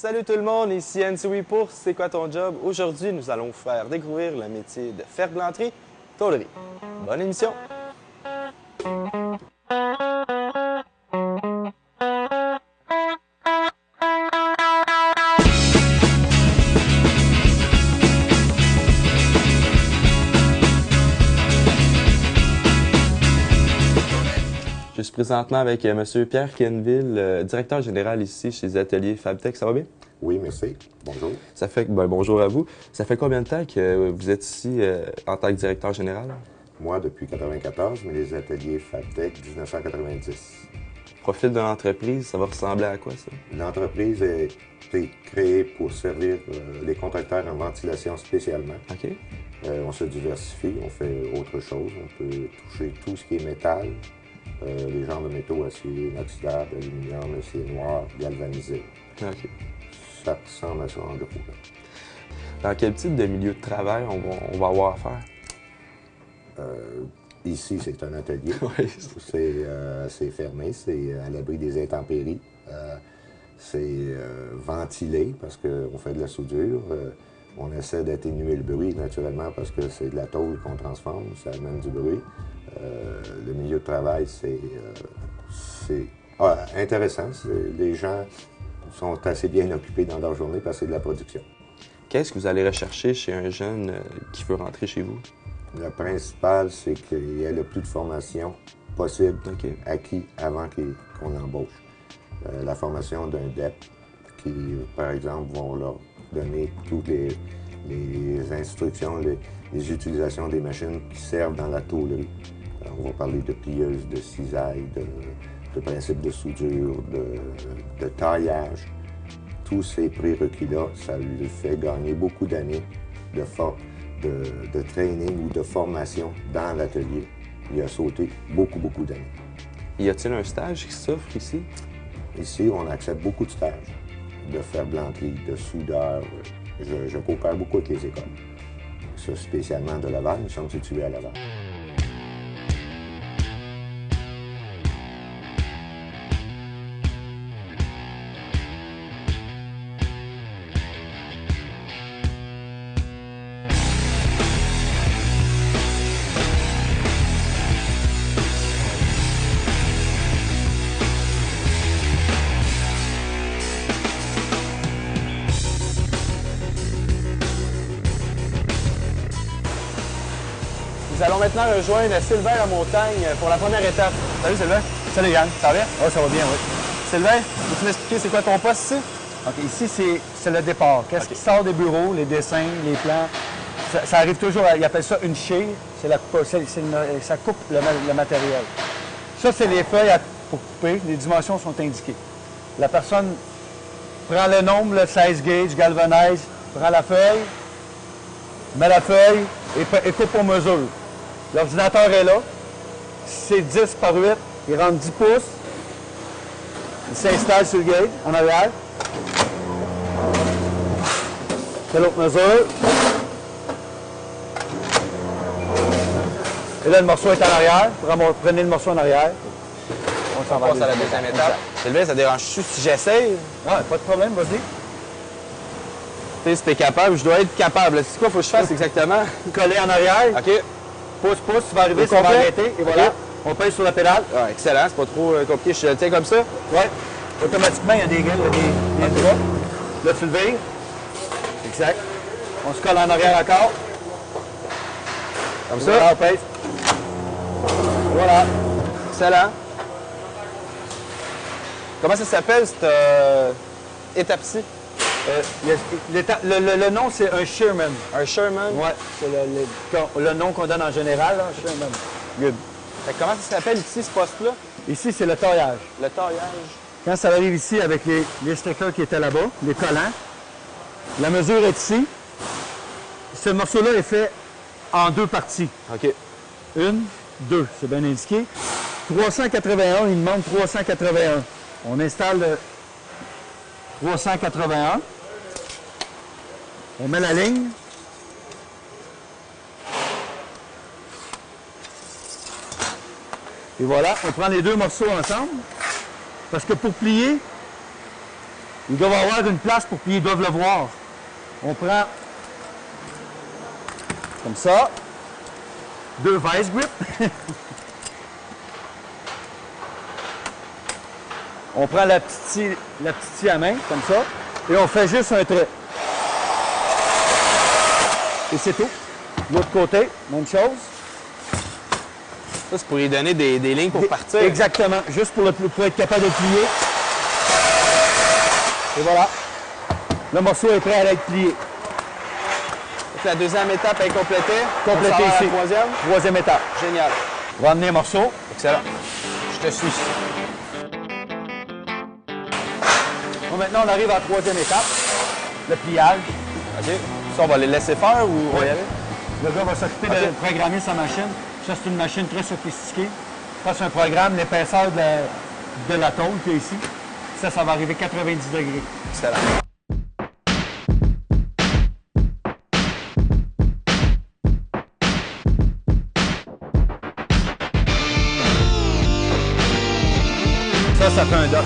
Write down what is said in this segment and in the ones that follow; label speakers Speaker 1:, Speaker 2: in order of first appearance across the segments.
Speaker 1: Salut tout le monde, ici Ansoui pour C'est quoi ton job? Aujourd'hui, nous allons vous faire découvrir le métier de ferblanterie, tôlerie. Bonne émission! Je suis présentement avec M. Pierre Quenneville, directeur général ici chez les ateliers Fabtech. Ça va bien?
Speaker 2: Oui, merci. Bonjour.
Speaker 1: Bonjour à vous. Ça fait combien de temps que vous êtes ici en tant que directeur général?
Speaker 2: Moi, depuis 1994, mais les ateliers Fabtech, 1990.
Speaker 1: Profil de l'entreprise, ça va ressembler à quoi, ça?
Speaker 2: L'entreprise a été créée pour servir les contracteurs en ventilation spécialement.
Speaker 1: OK.
Speaker 2: On se diversifie, on fait autre chose. On peut toucher tout ce qui est métal, les genres de métaux, acier inoxydable, aluminium, acier noir, galvanisé.
Speaker 1: OK.
Speaker 2: Ça ressemble à ça en gros.
Speaker 1: Dans quel type de milieu de travail on va avoir à faire?
Speaker 2: Ici, c'est un atelier.
Speaker 1: Oui.
Speaker 2: C'est fermé, c'est à l'abri des intempéries. C'est ventilé parce qu'on fait de la soudure. On essaie d'atténuer le bruit, naturellement, parce que c'est de la tôle qu'on transforme, ça amène du bruit. Le milieu de travail, c'est intéressant. Les gens sont assez bien occupés dans leur journée parce que c'est de la production.
Speaker 1: Qu'est-ce que vous allez rechercher chez un jeune qui veut rentrer chez vous?
Speaker 2: Le principal, c'est qu'il y ait le plus de formation possible acquis avant qu'on l'embauche. La formation d'un DEP qui, par exemple, vont leur donner toutes les instructions, les utilisations des machines qui servent dans la tôlerie. On va parler de plieuses, de cisailles, de principes de soudure, de taillage. Tous ces prérequis-là, ça lui fait gagner beaucoup d'années de training ou de formation dans l'atelier. Il a sauté beaucoup d'années.
Speaker 1: Y a-t-il un stage qui s'offre ici?
Speaker 2: Ici, on accepte beaucoup de stages de ferblanterie, de soudeur. Je coopère beaucoup avec les écoles. Ça, spécialement de Laval, nous sommes situés à Laval.
Speaker 1: Nous allons maintenant rejoindre Sylvain Lamontagne pour la première étape. Salut Sylvain. Salut Yann. Ça va bien?
Speaker 3: Oh, ça va bien, oui.
Speaker 1: Sylvain, peux-tu m'expliquer c'est quoi ton poste ici?
Speaker 3: OK, ici, c'est le départ. Qu'est-ce qui sort des bureaux, les dessins, les plans? Ça arrive toujours, ils appellent ça une shear. Ça coupe le matériel. Ça, c'est les feuilles pour couper. Les dimensions sont indiquées. La personne prend le nombre, le 16 gauge, galvanise, prend la feuille, met la feuille et coupe aux mesures. L'ordinateur est là. C'est 10 par 8. Il rentre 10 pouces. Il s'installe sur le gauge, en arrière. C'est l'autre mesure. Et là, le morceau est en arrière. Prenez le morceau en arrière. On s'en va
Speaker 1: passe à la deuxième étape. Sylvain, ça dérange-tu si j'essaye?
Speaker 3: Ouais, pas de problème, vas-y.
Speaker 1: Tu sais, si t'es capable, je dois être capable. C'est quoi qu'il faut que je fasse exactement?
Speaker 3: Coller en arrière.
Speaker 1: OK.
Speaker 3: Pouce, tu vas arriver, ça va arrêter. Et voilà. On pèse sur la pédale.
Speaker 1: Ouais, excellent, c'est pas trop compliqué. Je le tiens comme ça.
Speaker 3: Oui. Automatiquement, il y a des graines, il y a des bras. Là, tu le vires. Exact. On se colle en arrière encore.
Speaker 1: Comme ça.
Speaker 3: Voilà, on pèse. Voilà.
Speaker 1: Excellent. Comment ça s'appelle cette étape-ci?
Speaker 3: Le nom, c'est un Shearman.
Speaker 1: Un Sherman?
Speaker 3: Oui, c'est le nom qu'on donne en général, là, Shearman.
Speaker 1: Good. Fait que comment ça s'appelle ici, ce poste-là?
Speaker 3: Ici, c'est le taillage.
Speaker 1: Le taillage.
Speaker 3: Quand ça arrive ici avec les stickers qui étaient là-bas, les collants, la mesure est ici. Ce morceau-là est fait en deux parties.
Speaker 1: OK.
Speaker 3: Une, deux, c'est bien indiqué. 381, il demande 381. On installe le 381. On met la ligne. Et voilà, on prend les deux morceaux ensemble. Parce que pour plier, Ils doivent avoir une place pour qu'ils doivent le voir. On prend comme ça, 2 vice grips. On prend la petite scie à main, comme ça, et on fait juste un trait. Et c'est tout. L'autre côté, même chose.
Speaker 1: Ça, c'est pour lui donner des lignes pour partir.
Speaker 3: Exactement, juste pour être capable de plier. Et voilà. Le morceau est prêt à être plié.
Speaker 1: Donc, la deuxième étape est complétée.
Speaker 3: Complété
Speaker 1: On s'en va à
Speaker 3: ici.
Speaker 1: la troisième.
Speaker 3: Troisième étape.
Speaker 1: Génial.
Speaker 3: On va amener un morceau.
Speaker 1: Excellent. Je te suis.
Speaker 3: Bon, maintenant, on arrive à la troisième étape, le pliage.
Speaker 1: OK. Ça, on va les laisser faire ou on va y aller?
Speaker 3: Le gars va s'occuper de programmer sa machine. Ça, c'est une machine très sophistiquée. Ça, c'est un programme, l'épaisseur de la tôle qu'il y a ici. Ça va arriver 90 degrés.
Speaker 1: Excellent.
Speaker 3: Ça fait un dock.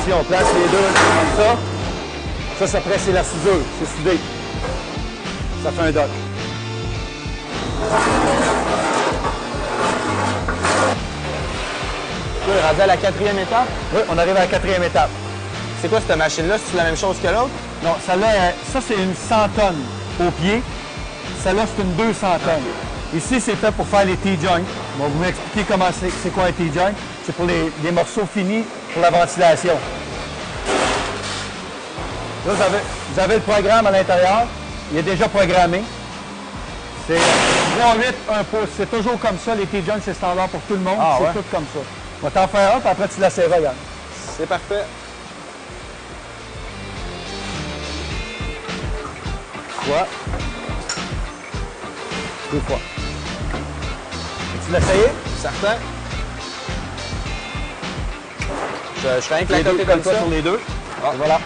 Speaker 3: Si on place les deux comme ça, après, c'est la soudure. C'est soudé. Ça fait un dock.
Speaker 1: Là, on est rendu à la quatrième étape.
Speaker 3: Oui, on arrive à la quatrième étape.
Speaker 1: C'est quoi cette machine-là? C'est la même chose que l'autre?
Speaker 3: Non, celle-là, ça, c'est une 100 tonnes au pied. Celle-là, c'est une 200 tonnes. Ici, c'est fait pour faire les T-joints. Bon, vous m'expliquer comment c'est quoi un T-joint. C'est pour les morceaux finis pour la ventilation. Là, vous avez le programme à l'intérieur. Il est déjà programmé. C'est 3,8, 1 pouce. C'est toujours comme ça. Les T-joints, c'est standard pour tout le monde.
Speaker 1: Ah,
Speaker 3: c'est
Speaker 1: ouais?
Speaker 3: tout comme ça. On va t'en faire un, puis après, tu l'essaieras, Yann.
Speaker 1: C'est parfait.
Speaker 3: 3. 2 fois. Tu l'as essayé?
Speaker 1: Certain. Je fais un
Speaker 3: Les deux,
Speaker 1: côté comme ça.
Speaker 3: sur les deux.
Speaker 1: Ah.
Speaker 3: Et voilà.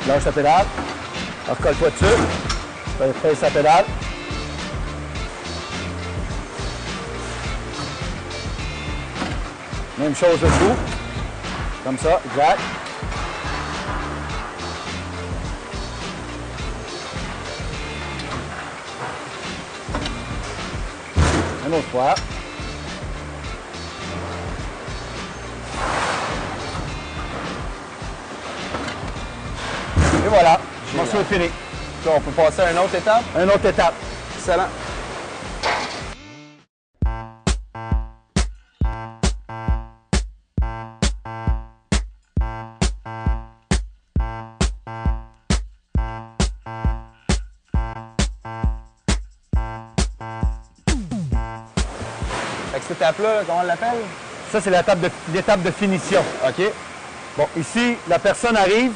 Speaker 3: Lâche la pédale. Recolle-toi dessus. Fais sa pédale. Même chose dessous. Comme ça, exact. Une autre fois. Et voilà, le morceau est fini.
Speaker 1: Là, on peut passer à une autre étape.
Speaker 3: Une autre étape.
Speaker 1: Excellent. Fait que cette étape-là, comment on l'appelle?
Speaker 3: Ça, c'est l'étape de finition.
Speaker 1: OK.
Speaker 3: Bon, ici, la personne arrive,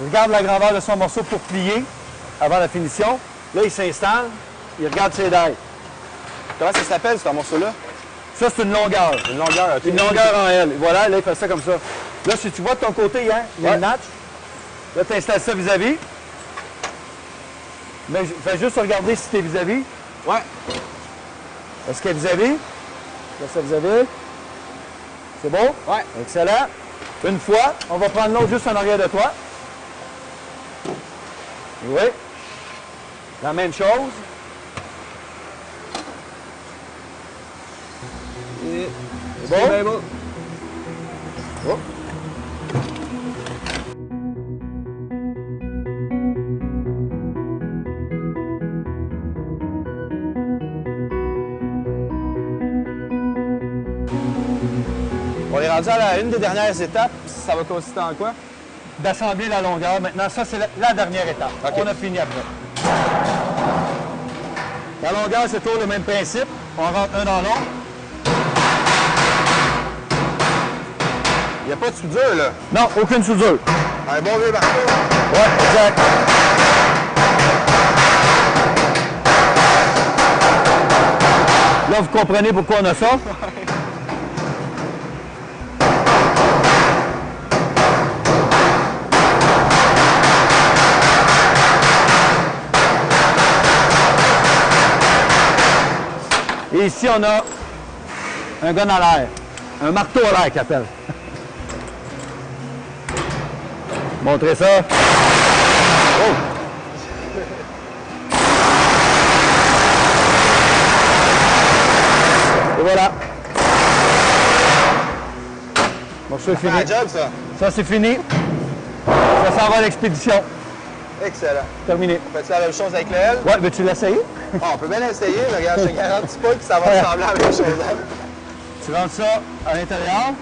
Speaker 3: regarde la grandeur de son morceau pour plier avant la finition. Là, il s'installe, il regarde ses dailles.
Speaker 1: Comment ça s'appelle, ce morceau-là?
Speaker 3: Ça, c'est une longueur.
Speaker 1: Une longueur, OK.
Speaker 3: Une longueur en L. Voilà, là, il fait ça comme ça. Là, si tu vois de ton côté, hein, il y a une notch. Là, tu installes ça vis-à-vis. Mais fais juste regarder si tu es vis-à-vis.
Speaker 1: Ouais.
Speaker 3: Est-ce qu'elle est vis-à-vis? Là, ça vis-à-vis. C'est bon?
Speaker 1: Ouais.
Speaker 3: Excellent. Une fois, on va prendre l'autre juste en arrière de toi. Oui. La même chose.
Speaker 1: Et...
Speaker 3: C'est bon?
Speaker 1: bien beau.
Speaker 3: Oh.
Speaker 1: On est rendu à une des dernières étapes. Ça va consister en quoi?
Speaker 3: D'assembler la longueur. Maintenant, ça, c'est la dernière étape.
Speaker 1: OK.
Speaker 3: On a fini après. La longueur, c'est toujours le même principe. On rentre un dans l'autre.
Speaker 1: Il n'y a pas de soudure, là.
Speaker 3: Non, aucune soudure.
Speaker 1: Un bon vieux marteau.
Speaker 3: Ouais, exact. Là, vous comprenez pourquoi on a ça? Et ici, on a un gun à l'air. Un marteau à l'air qu'il appelle. Montrez ça. Oh! Et voilà. Morceau est fini.
Speaker 1: C'est un job, ça.
Speaker 3: Ça, c'est fini. Ça s'en va à l'expédition.
Speaker 1: Excellent.
Speaker 3: Terminé.
Speaker 1: On fait-tu la même chose avec le L?
Speaker 3: Ouais, veux-tu l'essayer?
Speaker 1: Ah, on peut bien essayer, mais regarde, je te garantis pas que ça va ressembler à la même chose. Hein?
Speaker 3: Tu rentres ça à l'intérieur.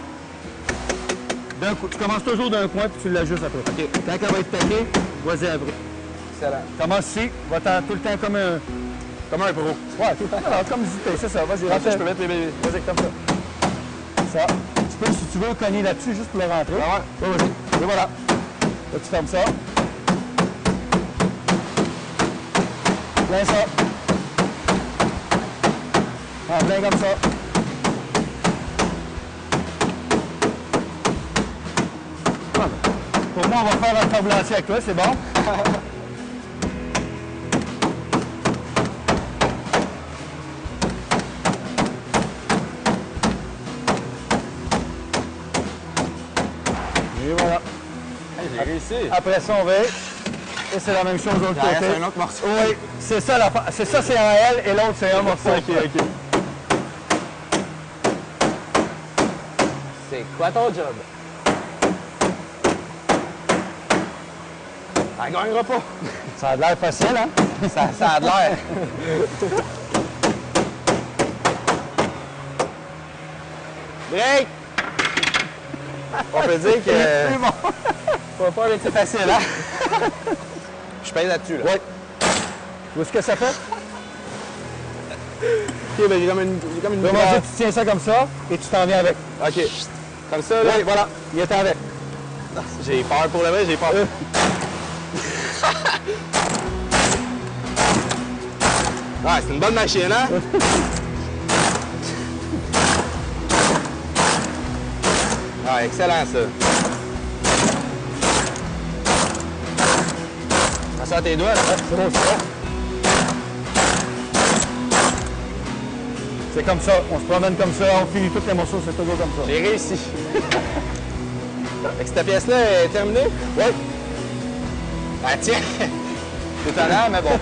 Speaker 3: D'un coup, tu commences toujours d'un coin puis tu l'ajustes après. OK. Quand elle va être taquée, vas-y après.
Speaker 1: Excellent.
Speaker 3: Commence ici, va-t'en tout le temps comme un...
Speaker 1: Comme un pro.
Speaker 3: Ouais, tout le temps. Alors, comme zipé, c'est ça. Vas-y, rentre.
Speaker 1: Je peux mettre les bébés.
Speaker 3: Vas-y, comme ça. Ça. Tu peux, si tu veux, cogner là-dessus juste pour le rentrer.
Speaker 1: Ah ouais?
Speaker 3: Ouais, vas-y. Et voilà. Là, tu fermes ça. Plein ça. En plein comme ça. Pour moi, on va faire la table entière avec toi, c'est bon? Et voilà.
Speaker 1: J'ai réussi.
Speaker 3: Après ça, on va. Et c'est la même chose de l'autre côté.
Speaker 1: C'est un autre morceau.
Speaker 3: Oui, c'est ça, c'est un L et l'autre, c'est un morceau.
Speaker 1: OK. C'est quoi ton job? Elle gagnera pas.
Speaker 3: Ça a l'air facile, hein?
Speaker 1: Ça a de l'air. Break! On peut dire que...
Speaker 3: C'est bon.
Speaker 1: On va pas un métier facile, hein? Je pèse là-dessus, là.
Speaker 3: Oui. Tu vois ce que ça fait?
Speaker 1: OK, ben j'ai comme une
Speaker 3: Donc, tu tiens ça comme ça et tu t'en viens avec.
Speaker 1: OK. Comme ça, là.
Speaker 3: Oui, voilà. Il est avec.
Speaker 1: J'ai peur pour le vrai, j'ai peur. Ouais, c'est une bonne machine, hein? Ah, excellent, ça. Prends ça à tes doigts, là.
Speaker 3: C'est bon, c'est bon. C'est comme ça. On se promène comme ça, on finit tous les morceaux, c'est toujours comme ça.
Speaker 1: J'ai réussi. Fait que cette pièce-là est terminée?
Speaker 3: Oui.
Speaker 1: Ah, tiens! C'est étonnant, mais bon.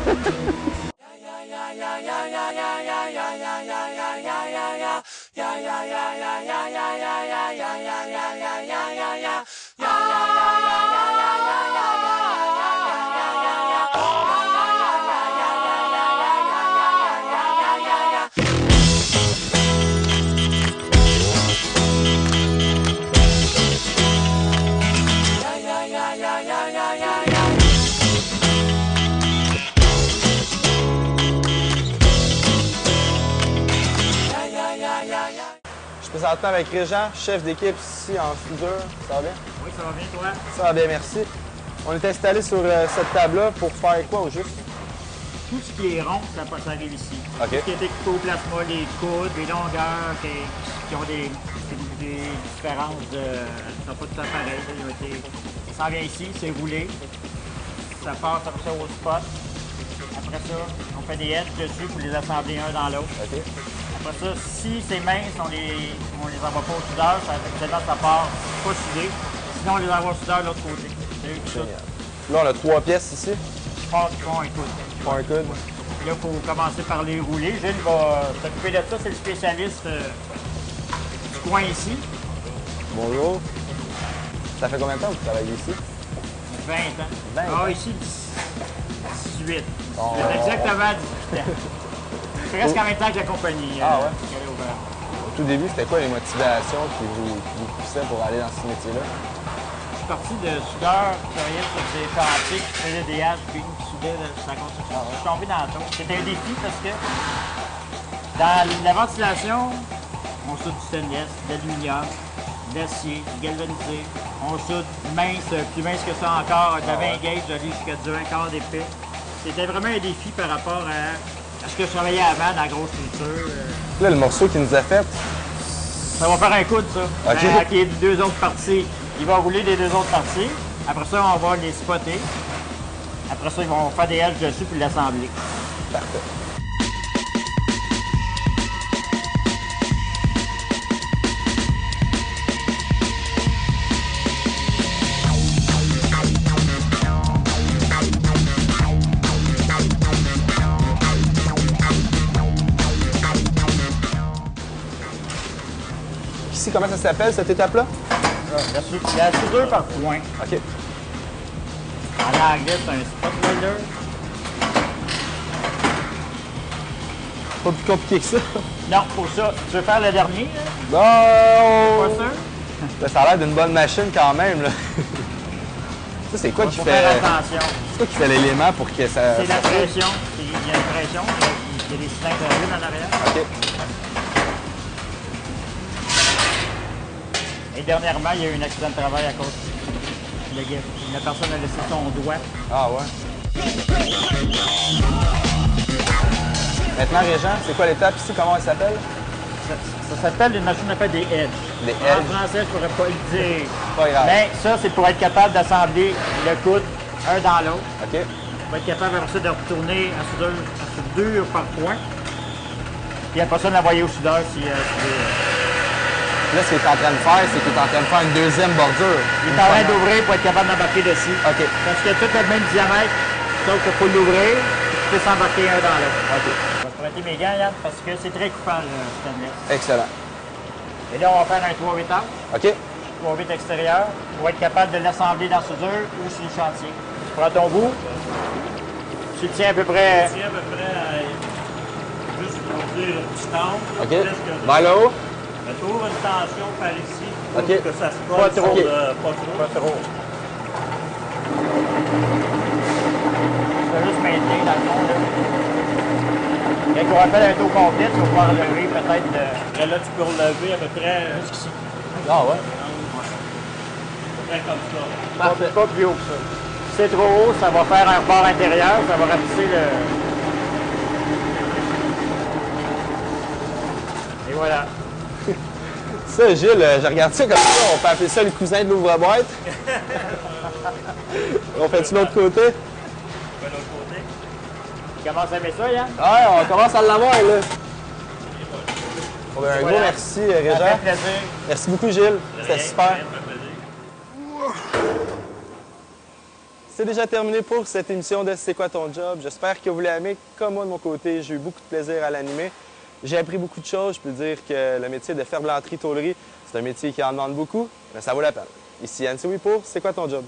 Speaker 1: Je suis présentement avec Régent, chef d'équipe ici en soudure. Ça va bien?
Speaker 4: Oui, ça va bien, toi?
Speaker 1: Ça va bien, merci. On est installé sur cette table-là pour faire quoi au juste?
Speaker 4: Tout ce qui est rond, ça arrive ici.
Speaker 1: OK.
Speaker 4: Tout ce qui est équipé au plasma, les coudes, les longueurs qui ont des différences de... Ça pas tout à fait pareil. Ça s'en vient ici, c'est roulé. Ça passe comme ça au spot. Après ça, on fait des edges dessus pour les assembler un dans l'autre.
Speaker 1: OK.
Speaker 4: Après ça, si c'est mince, on les envoie pas au soudeur, ça part pas soudé. Sinon, on les envoie au soudeur de l'autre côté. C'est tout ça.
Speaker 1: Génial. Là, on a 3 pièces ici.
Speaker 4: Je pense qu'ils font un coude.
Speaker 1: Pour un coude.
Speaker 4: Là, il faut commencer par les rouler. Gilles va s'occuper de ça. C'est le spécialiste du coin ici.
Speaker 1: Bonjour. Ça fait combien de temps que vous travaillez ici?
Speaker 4: 20 ans.
Speaker 1: 20 ans.
Speaker 4: Ah, ici, 18.
Speaker 1: Oh.
Speaker 4: Exactement 18 ans. Presque en même temps que la compagnie.
Speaker 1: Ah ouais?
Speaker 4: qu'elle a ouvert.
Speaker 1: Au tout début, c'était quoi les motivations qui vous poussaient pour aller dans ce métier-là?
Speaker 4: Je suis parti de soudeur qui travaillait sur des chantiers, qui faisait des haches, puis qui soudait sa construction. Je suis tombé dans le tour. C'était un défi parce que dans la ventilation, on soude du stainless, de l'aluminium, de l'acier, du galvanisé. On soude mince, plus mince que ça encore, de 20 gauges, d'aller jusqu'à du 1 quart d'épais. C'était vraiment un défi par rapport à ce que je travaillais avant dans la grosse structure.
Speaker 1: Là, le morceau qu'il nous a fait,
Speaker 4: Ça va faire un coude, ça.
Speaker 1: OK.
Speaker 4: Avec les deux autres parties. Il va rouler les deux autres parties. Après ça, on va les spotter. Après ça, ils vont faire des edges dessus puis l'assembler.
Speaker 1: parfait. ici, comment ça s'appelle, cette étape-là?
Speaker 4: La soudure par point.
Speaker 1: OK.
Speaker 4: En anglais, c'est un spot welder.
Speaker 1: Pas plus compliqué que ça.
Speaker 4: Non, pour ça, tu veux faire le dernier? Là?
Speaker 1: Non!
Speaker 4: Pas sûr?
Speaker 1: Là, ça a l'air d'une bonne machine quand même, là. Ça, c'est quoi qui
Speaker 4: Faut
Speaker 1: fait...
Speaker 4: faire attention.
Speaker 1: C'est quoi qui fait l'élément pour que ça...
Speaker 4: C'est la pression. Il y a une pression. Il y a des cylindres d'huile en arrière.
Speaker 1: OK.
Speaker 4: Et dernièrement, il y a eu un accident de travail à cause. La personne a laissé son doigt.
Speaker 1: Ah ouais. Maintenant, Régent, c'est quoi l'étape ici? Comment elle s'appelle?
Speaker 4: Ça s'appelle une machine, on appelle des edges.
Speaker 1: Des
Speaker 4: En
Speaker 1: edges?
Speaker 4: français, je ne pourrais pas le dire.
Speaker 1: Pas grave.
Speaker 4: Mais ça, c'est pour être capable d'assembler le coude un dans l'autre.
Speaker 1: OK.
Speaker 4: On va être capable après ça de retourner à soudure par point. Puis après ça, de l'envoyer au soudeur si
Speaker 1: Là, ce qu'il est en train de faire, c'est qu'il est en train de faire une deuxième bordure.
Speaker 4: il est en train d'ouvrir pour être capable d'embarquer dessus.
Speaker 1: OK.
Speaker 4: Parce que tout a le même diamètre, sauf qu'il faut l'ouvrir, puis tu peux s'embarquer un dans l'autre.
Speaker 1: OK.
Speaker 4: Je vais te prêter mes gants, Yann, parce que c'est très coupant, le stainless.
Speaker 1: Excellent.
Speaker 4: Et là, on va faire un 3-8 arcs,
Speaker 1: OK.
Speaker 4: 3-8 extérieur, pour être capable de l'assembler dans la soudure ou sur le chantier. Tu prends ton bout, tu le tiens à peu près.
Speaker 5: Tiens à peu près à juste pour dire distance.
Speaker 1: OK. Vers le haut?
Speaker 5: Tu ouvres une tension par ici pour
Speaker 1: OK.
Speaker 5: que ça se colle.
Speaker 4: Pas trop.
Speaker 1: OK.
Speaker 5: Pas trop.
Speaker 4: Pas trop. Tu vas juste maintenir dans le fond, là. Quand on va faire un dos complet, tu vas pouvoir lever peut-être de...
Speaker 5: Après, là, tu peux relever à peu près
Speaker 4: jusqu'ici.
Speaker 1: Ah ouais.
Speaker 5: à peu près comme ça.
Speaker 4: Pas plus haut que ça. Si c'est trop haut, ça va faire un rebord intérieur, ça va rapetisser le... Et voilà.
Speaker 1: Ça, Gilles, je regarde ça comme ça. On peut appeler ça le cousin de l'ouvre-boîte. On fait-tu l'autre côté?
Speaker 5: De l'autre côté.
Speaker 4: Tu commences à aimer ça, Yann?
Speaker 1: Ouais, on commence à l'avoir, là. Bon, ben, un
Speaker 4: Voilà.
Speaker 1: gros merci,
Speaker 4: Ça fait
Speaker 1: Régent.
Speaker 4: plaisir.
Speaker 1: Merci beaucoup, Gilles. C'était
Speaker 5: Rien,
Speaker 1: super.
Speaker 5: ça fait plaisir.
Speaker 1: C'est déjà terminé pour cette émission de C'est quoi ton job? J'espère que vous l'avez aimé. Comme moi, de mon côté, j'ai eu beaucoup de plaisir à l'animer. J'ai appris beaucoup de choses. Je peux dire que le métier de ferblanterie-tôlerie, c'est un métier qui en demande beaucoup, mais ça vaut la peine. Ici Anne Sioui pour C'est quoi ton job?